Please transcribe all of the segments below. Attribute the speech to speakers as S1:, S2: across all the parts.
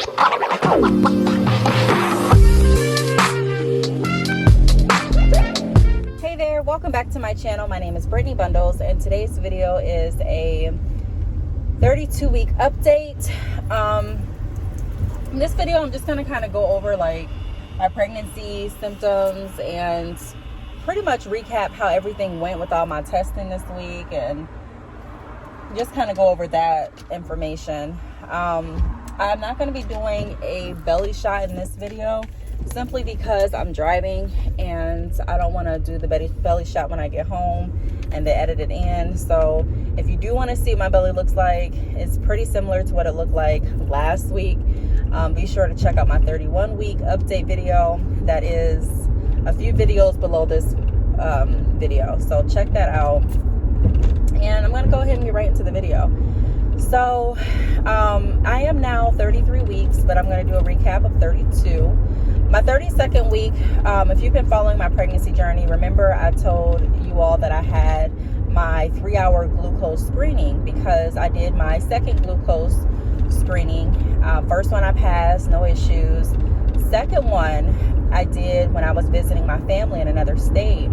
S1: Hey there, welcome back to my channel. My name is Brittany Bundles, and today's video is a 32-week update. In this video, I'm just going to kind of go over like my pregnancy symptoms and pretty much recap how everything went with all my testing this week, and just kind of go over that information. I'm not going to be doing a belly shot in this video simply because I'm driving and I don't want to do the belly shot when I get home and they edit it in. So if you do want to see what my belly looks like, it's pretty similar to what it looked like last week. Be sure to check out my 31-week update video. That is a few videos below this video, so check that out. And I'm going to go ahead and get right into the video. So I am now 33 weeks, but I'm going to do a recap of 32. My 32nd week, if you've been following my pregnancy journey, remember I told you all that I had my 3-hour glucose screening because I did my second glucose screening. First one I passed, no issues. Second one I did when I was visiting my family in another state.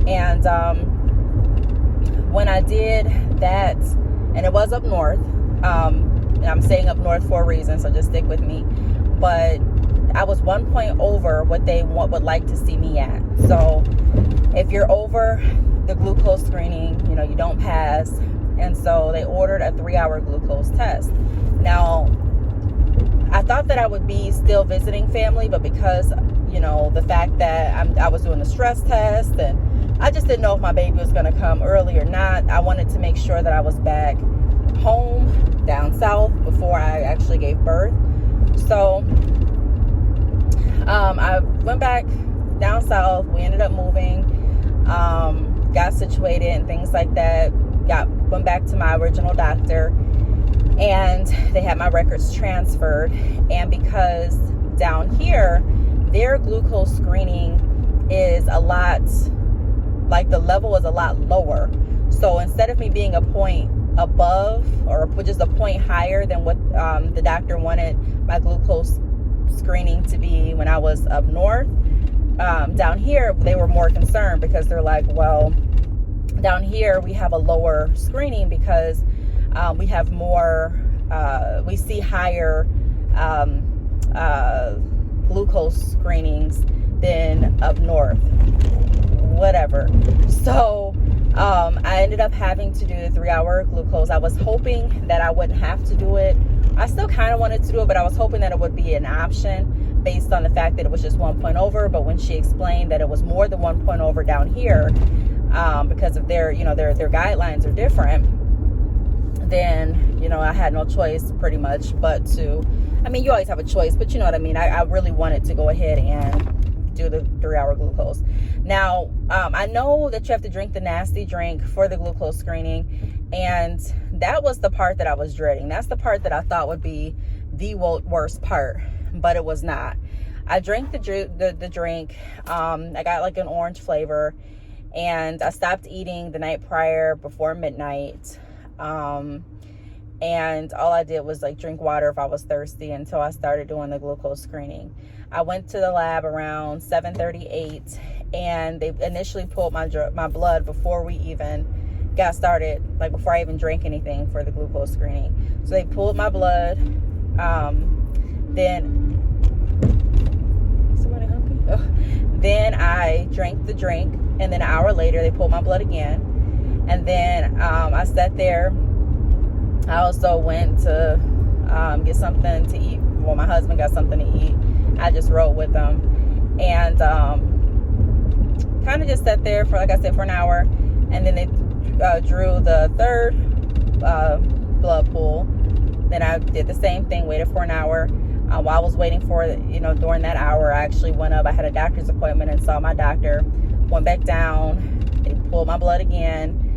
S1: And when I did that, and it was up north, and I'm saying up north for a reason, so just stick with me, but I was 1 point over what they would like to see me at. So if you're over the glucose screening, you know, you don't pass. And so they ordered a 3-hour glucose test. Now, I thought that I would be still visiting family, but because, you know, the fact that I was doing the stress test and I just didn't know if my baby was going to come early or not, I wanted to make sure that I was back home down south before I actually gave birth. So I went back down south. We ended up moving, got situated and things like that. Went back to my original doctor, and they had my records transferred. And because down here, their glucose screening is a lot, like the level is a lot lower. So instead of me being a point above or just a point higher than what the doctor wanted my glucose screening to be when I was up north, down here they were more concerned because they're like, well, down here we have a lower screening because we have more, we see higher glucose screenings than up north, whatever. So I ended up having to do the 3-hour glucose. I was hoping that I wouldn't have to do it. I still kind of wanted to do it, but I was hoping that it would be an option based on the fact that it was just 1 point over. But when she explained that it was more than 1 point over down here, because of their, you know, their guidelines are different, then, you know, I had no choice pretty much but to, I mean, you always have a choice, but you know what I mean? I really wanted to go ahead and do the 3-hour glucose. Now, I know that you have to drink the nasty drink for the glucose screening, and that was the part that I was dreading. That's the part that I thought would be the worst part, but it was not. I drank the drink. I got like an orange flavor, and I stopped eating the night prior before midnight. And all I did was like drink water if I was thirsty until I started doing the glucose screening. I went to the lab around 7:38, and they initially pulled my blood before we even got started, like before I even drank anything for the glucose screening. So they pulled my blood. Then somebody hungry? Oh. Then I drank the drink, and then an hour later they pulled my blood again. And then I sat there. I also went to get something to eat. Well, my husband got something to eat. I just rode with them, and kind of just sat there for, like I said, for an hour. And then they drew the third blood pool. Then I did the same thing, waited for an hour. While I was waiting for it, you know, during that hour, I actually went up. I had a doctor's appointment and saw my doctor. Went back down. They pulled my blood again.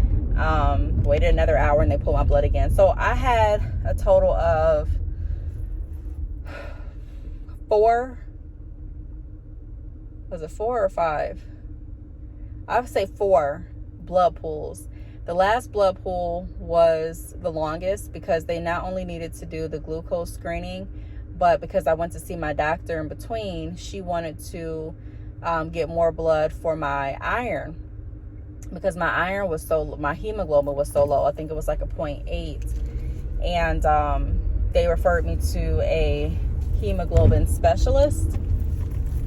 S1: Waited another hour, and they pulled my blood again. So I had a total of 4. Was it 4 or 5? I would say 4 blood pools. The last blood pool was the longest because they not only needed to do the glucose screening, But because I went to see my doctor in between, she wanted to get more blood for my iron, because my iron was my hemoglobin was so low. I think it was like a 0.8. And they referred me to a hemoglobin specialist.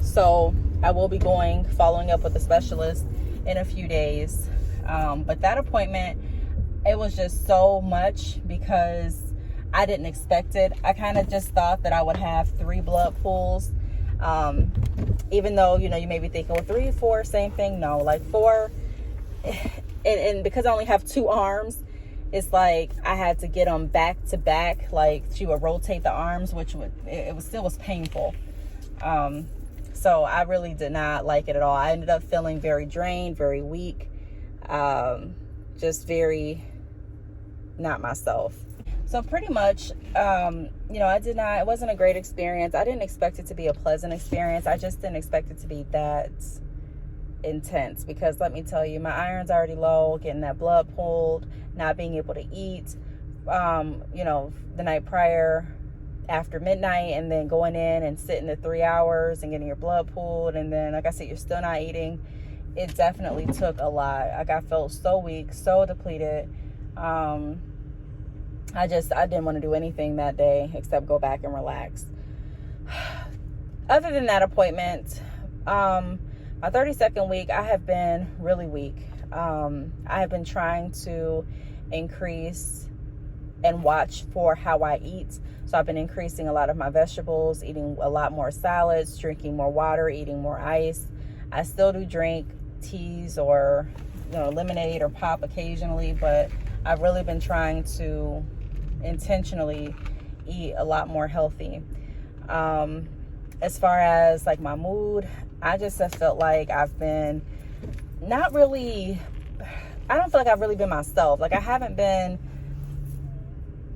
S1: So I will be following up with the specialist in a few days. But that appointment, it was just so much because I didn't expect it. I kind of just thought that I would have 3 blood pools. Even though, you may be thinking, well, 3, 4, same thing. No, like 4. And because I only have 2 arms, it's like I had to get them back to back. Like she would rotate the arms, which still was painful. So I really did not like it at all. I ended up feeling very drained, very weak, just very not myself. So pretty much, it wasn't a great experience. I didn't expect it to be a pleasant experience. I just didn't expect it to be that intense, because let me tell you, my iron's already low, getting that blood pulled, not being able to eat, the night prior after midnight, and then going in and sitting the 3 hours and getting your blood pulled. And then, like I said, you're still not eating. It definitely took a lot. Like I felt so weak, so depleted. I didn't want to do anything that day except go back and relax. Other than that appointment, my 32nd week, I have been really weak. I have been trying to increase and watch for how I eat. So I've been increasing a lot of my vegetables, eating a lot more salads, drinking more water, eating more ice. I still do drink teas or lemonade or pop occasionally, but I've really been trying to intentionally eat a lot more healthy. As far as like my mood, I just have felt like I've been I don't feel like I've really been myself. Like I haven't been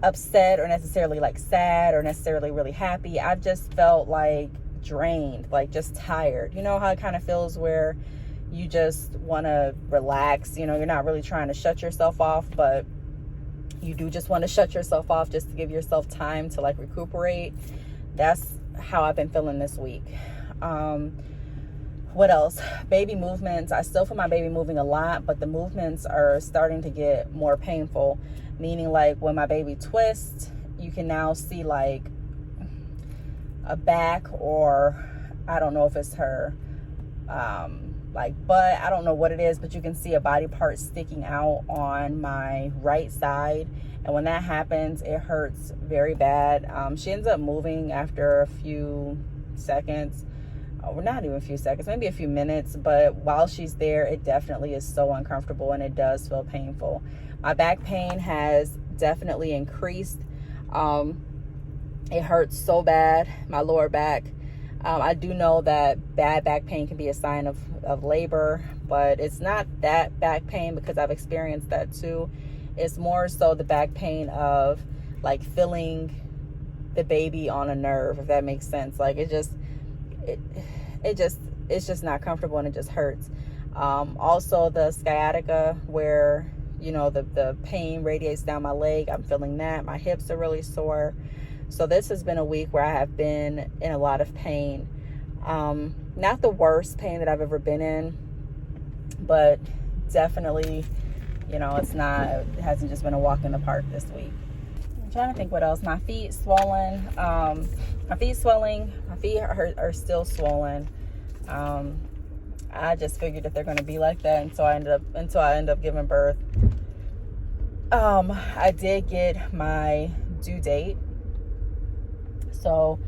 S1: upset or necessarily like sad or necessarily really happy. I've just felt like drained, like just tired. You know how it kind of feels where you just want to relax, you're not really trying to shut yourself off, but you do just want to shut yourself off just to give yourself time to like recuperate. That's how I've been feeling this week. What else? Baby movements. I still feel my baby moving a lot, but the movements are starting to get more painful, meaning like when my baby twists, you can now see like a back, or I don't know if it's her like butt, I don't know what it is, but you can see a body part sticking out on my right side. And when that happens, it hurts very bad. She ends up moving after a few seconds. Or not even a few seconds, maybe a few minutes. But while she's there, it definitely is so uncomfortable and it does feel painful. My back pain has definitely increased. It hurts so bad, my lower back. I do know that bad back pain can be a sign of labor, but it's not that back pain, because I've experienced that too. It's more so the back pain of like feeling the baby on a nerve, if that makes sense. Like it's just not comfortable and it just hurts. Also the sciatica, where the pain radiates down my leg. I'm feeling that. My hips are really sore. So this has been a week where I have been in a lot of pain. Not the worst pain that I've ever been in, but definitely, it hasn't just been a walk in the park this week. I'm trying to think what else. My feet swollen. My feet swelling. My feet are still swollen. I just figured that they're going to be like that until I end up giving birth. I did get my due date. So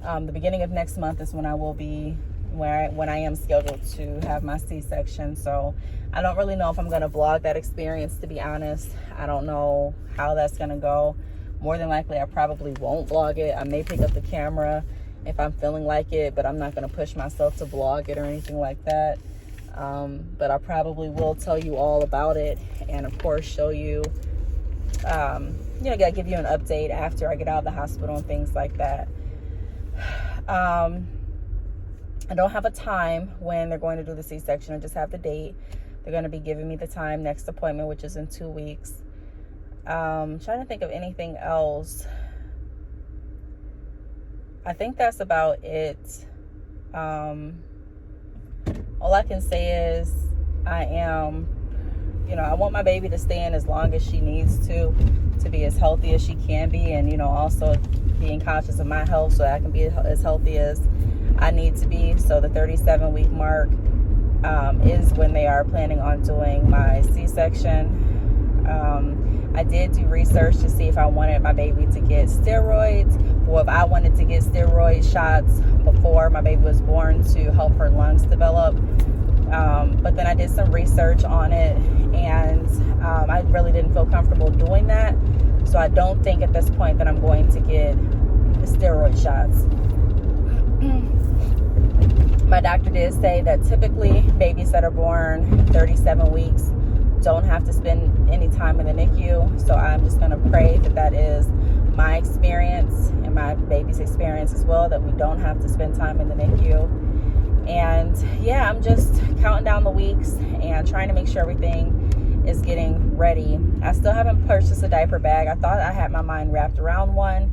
S1: the beginning of next month is when I will be, when I am scheduled to have my C-section. So I don't really know if I'm going to vlog that experience, to be honest. I don't know how that's going to go. More than likely, I probably won't vlog it. I may pick up the camera if I'm feeling like it, but I'm not going to push myself to vlog it or anything like that. But I probably will tell you all about it, and of course show you, gotta give you an update after I get out of the hospital and things like that. I don't have a time when they're going to do the C-section. I just have the date. They're going to be giving me the time, next appointment, which is in 2 weeks. Trying to think of anything else. I think that's about it. All I can say is I am, I want my baby to stay in as long as she needs to be as healthy as she can be, and also being conscious of my health so I can be as healthy as I need to be. So the 37-week mark is when they are planning on doing my C-section. I did do research to see if I wanted my baby to get steroids, or if I wanted to get steroid shots before my baby was born to help her lungs develop. But then I did some research on it, and I really didn't feel comfortable doing that. So I don't think at this point that I'm going to get steroid shots. My doctor did say that typically babies that are born 37 weeks don't have to spend any time in the NICU. So I'm just going to pray that that is my experience and my baby's experience as well, that we don't have to spend time in the NICU. And yeah, I'm just counting down the weeks and trying to make sure everything is getting ready. I still haven't purchased a diaper bag. I thought I had my mind wrapped around one.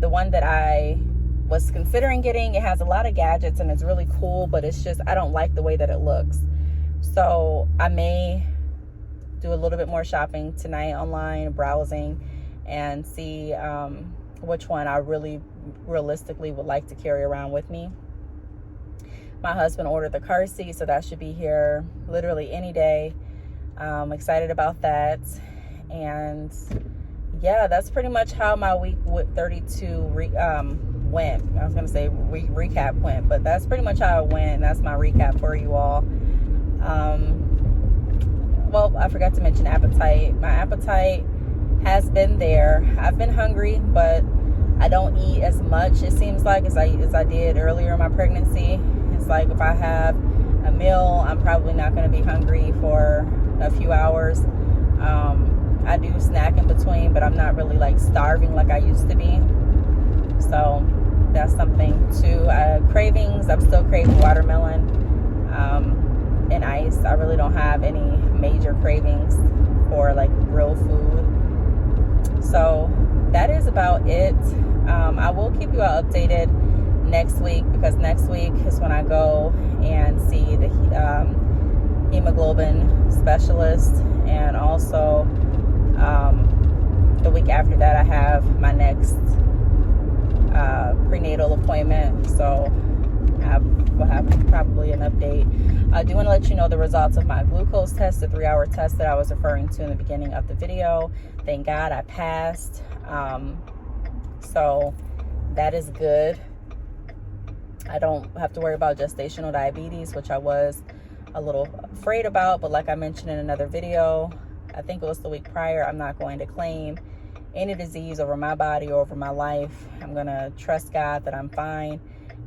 S1: The one that I was considering getting, it has a lot of gadgets and it's really cool, but it's just, I don't like the way that it looks. So I may do a little bit more shopping tonight online, browsing, and see which one I really realistically would like to carry around with me. My husband ordered the car seat, so that should be here literally any day. I'm excited about that. And yeah, that's pretty much how my week with 32 went. I was going to say recap went, but that's pretty much how it went. That's my recap for you all. Well, I forgot to mention appetite. My appetite has been there. I've been hungry, but I don't eat as much, it seems like, as I did earlier in my pregnancy. It's like if I have a meal, I'm probably not going to be hungry for a few hours. I do snack in between, but I'm not really like starving like I used to be. So that's something too. Cravings, I'm still craving watermelon and ice. I really don't have any major cravings for like real food. So that is about it. I will keep you all updated next week, because next week is when I go and see the hemoglobin specialist, and also the week after that I have my next prenatal appointment. So we'll have probably an update. I do want to let you know the results of my glucose test, the 3-hour test that I was referring to in the beginning of the video. Thank God I passed. So that is good. I don't have to worry about gestational diabetes, which I was a little afraid about, but like I mentioned in another video, I think it was the week prior, I'm not going to claim any disease over my body or over my life. I'm going to trust God that I'm fine,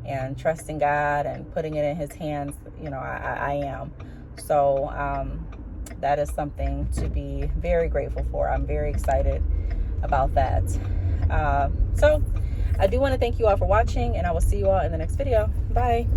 S1: and trusting God and putting it in his hands, I am. So that is something to be very grateful for. I'm very excited about that. So I do want to thank you all for watching, and I will see you all in the next video. Bye.